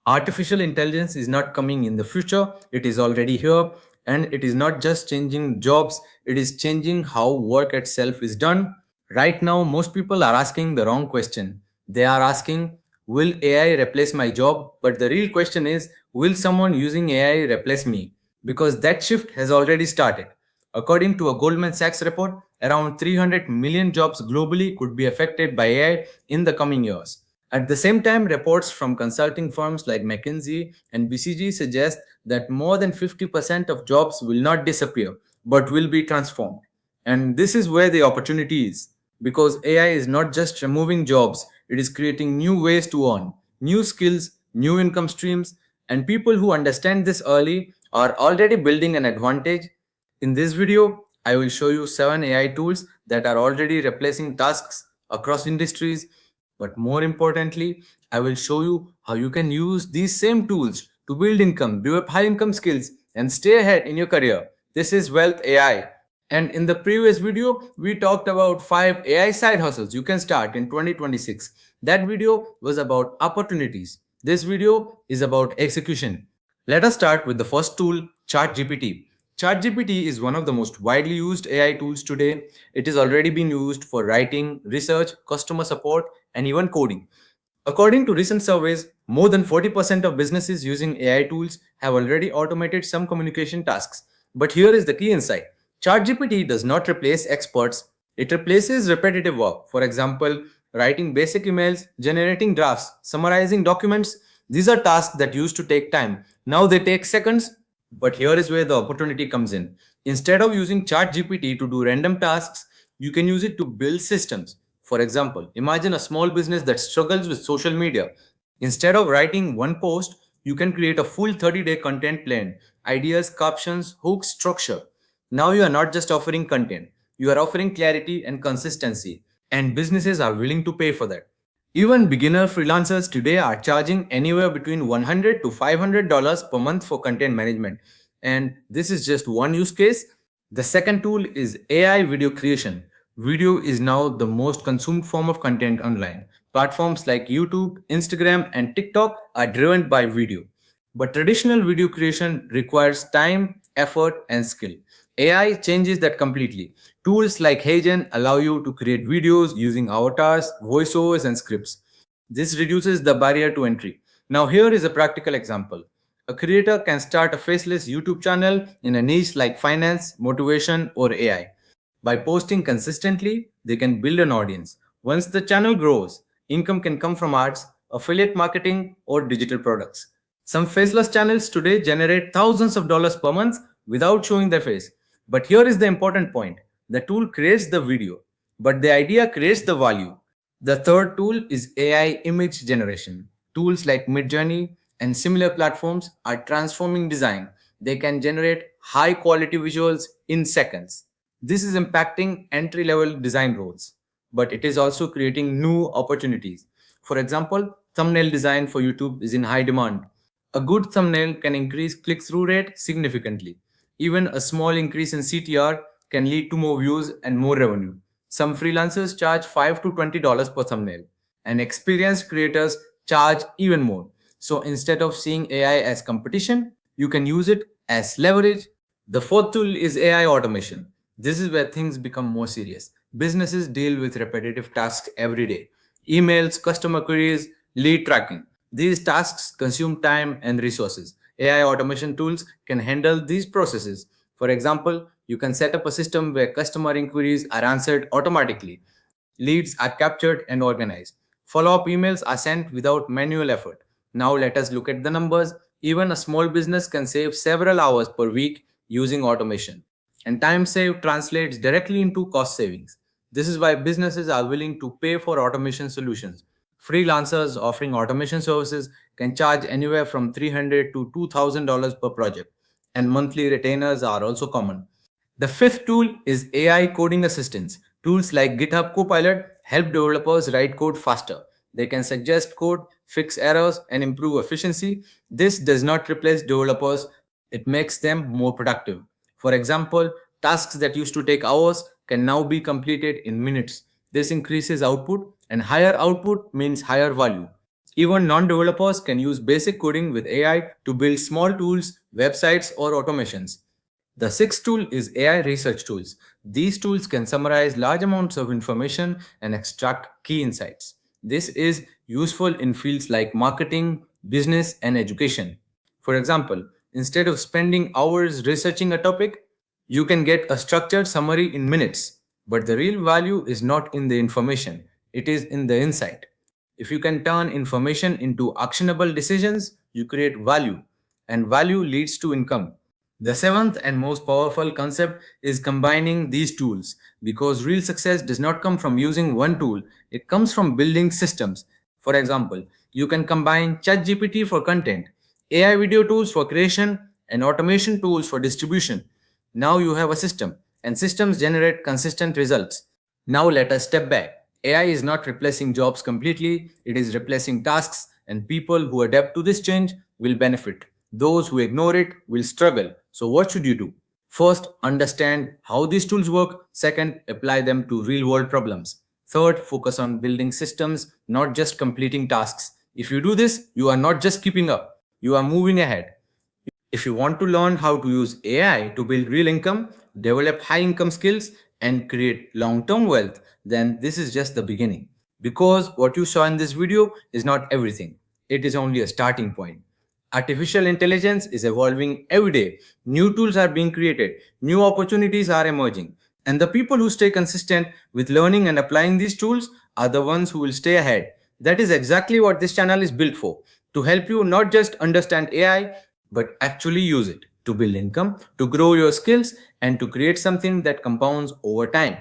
Artificial intelligence is not coming in the future, it is already here, and it is not just changing jobs, it is changing how work itself is done. Right now, most people are asking the wrong question. They are asking, will AI replace my job? But the real question is, will someone using AI replace me? Because that shift has already started. According to a Goldman Sachs report, around 300 million jobs globally could be affected by AI in the coming years. At the same time, reports from consulting firms like McKinsey and BCG suggest that more than 50% of jobs will not disappear but will be transformed. And this is where the opportunity is because AI is not just removing jobs, it is creating new ways to earn, new skills, new income streams, and people who understand this early are already building an advantage. In this video, I will show you 7 AI tools that are already replacing tasks across industries. But more importantly, I will show you how you can use these same tools to build income, develop high income skills, and stay ahead in your career. This is Wealth AI. And in the previous video, we talked about 5 AI side hustles you can start in 2026. That video was about opportunities. This video is about execution. Let us start with the first tool, ChatGPT. ChatGPT is one of the most widely used AI tools today. It is already been used for writing, research, customer support, and even coding. According to recent surveys, more than 40% of businesses using AI tools have already automated some communication tasks. But here is the key insight. ChatGPT does not replace experts, it replaces repetitive work. For example, writing basic emails, generating drafts, summarizing documents. These are tasks that used to take time. Now they take seconds. But here is where the opportunity comes in. Instead of using ChatGPT to do random tasks, you can use it to build systems. For example, imagine a small business that struggles with social media. Instead of writing one post, you can create a full 30-day content plan, ideas, captions, hooks, structure. Now you are not just offering content, you are offering clarity and consistency, and businesses are willing to pay for that. Even beginner freelancers today are charging anywhere between $100 to $500 per month for content management. And this is just one use case. The second tool is AI video creation. Video is now the most consumed form of content online. Platforms like YouTube, Instagram, and TikTok are driven by video. But traditional video creation requires time, effort, and skill. AI changes that completely. Tools like HeyGen allow you to create videos using avatars, voiceovers, and scripts. This reduces the barrier to entry. Now, here is a practical example. A creator can start a faceless YouTube channel in a niche like finance, motivation, or AI. By posting consistently, they can build an audience. Once the channel grows, income can come from ads, affiliate marketing, or digital products. Some faceless channels today generate thousands of dollars per month without showing their face. But here is the important point. The tool creates the video, but the idea creates the value. The third tool is AI image generation. Tools like Midjourney and similar platforms are transforming design. They can generate high quality visuals in seconds. This is impacting entry level design roles, but it is also creating new opportunities. For example, thumbnail design for YouTube is in high demand. A good thumbnail can increase click through rate significantly. Even a small increase in CTR can lead to more views and more revenue. Some freelancers charge $5 to $20 per thumbnail, and experienced creators charge even more. So instead of seeing AI as competition, you can use it as leverage. The fourth tool is AI automation. This is where things become more serious. Businesses deal with repetitive tasks every day: emails, customer queries, lead tracking. These tasks consume time and resources. AI automation tools can handle these processes. For example, you can set up a system where customer inquiries are answered automatically, leads are captured and organized, follow up emails are sent without manual effort. Now, let us look at the numbers. Even a small business can save several hours per week using automation, and time saved translates directly into cost savings. This is why businesses are willing to pay for automation solutions. Freelancers offering automation services can charge anywhere from $300 to $2,000 per project, and monthly retainers are also common. The fifth tool is AI coding assistance. Tools like GitHub Copilot help developers write code faster. They can suggest code, fix errors, and improve efficiency. This does not replace developers, it makes them more productive. For example, tasks that used to take hours can now be completed in minutes. This increases output, and higher output means higher value. Even non-developers can use basic coding with AI to build small tools, websites, or automations. The sixth tool is AI research tools. These tools can summarize large amounts of information and extract key insights. This is useful in fields like marketing, business, and education. For example, instead of spending hours researching a topic, you can get a structured summary in minutes. But the real value is not in the information, it is in the insight. If you can turn information into actionable decisions, you create value, and value leads to income. The seventh and most powerful concept is combining these tools because real success does not come from using one tool, it comes from building systems. For example, you can combine ChatGPT for content, AI video tools for creation, and automation tools for distribution. Now you have a system, and systems generate consistent results. Now let us step back. AI is not replacing jobs completely, it is replacing tasks, and people who adapt to this change will benefit. Those who ignore it will struggle. So, what should you do? First, understand how these tools work. Second, apply them to real world problems. Third, focus on building systems, not just completing tasks. If you do this, you are not just keeping up, you are moving ahead. If you want to learn how to use AI to build real income, develop high income skills, and create long term wealth, then this is just the beginning. Because what you saw in this video is not everything, it is only a starting point. Artificial intelligence is evolving every day. New tools are being created, new opportunities are emerging. And the people who stay consistent with learning and applying these tools are the ones who will stay ahead. That is exactly what this channel is built for, to help you not just understand AI, but actually use it to build income, to grow your skills, and to create something that compounds over time.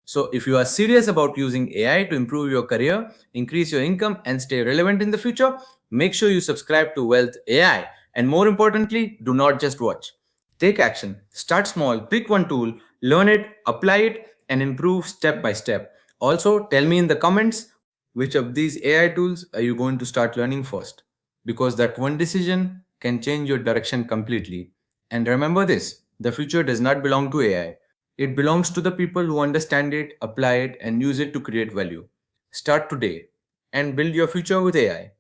So, if you are serious about using AI to improve your career, increase your income, and stay relevant in the future, make sure you subscribe to Wealth AI. And more importantly, do not just watch. Take action. Start small, pick one tool, learn it, apply it, and improve step by step. Also, tell me in the comments which of these AI tools are you going to start learning first? Because that one decision can change your direction completely. And remember this, the future does not belong to AI. It belongs to the people who understand it, apply it, and use it to create value. Start today and build your future with AI.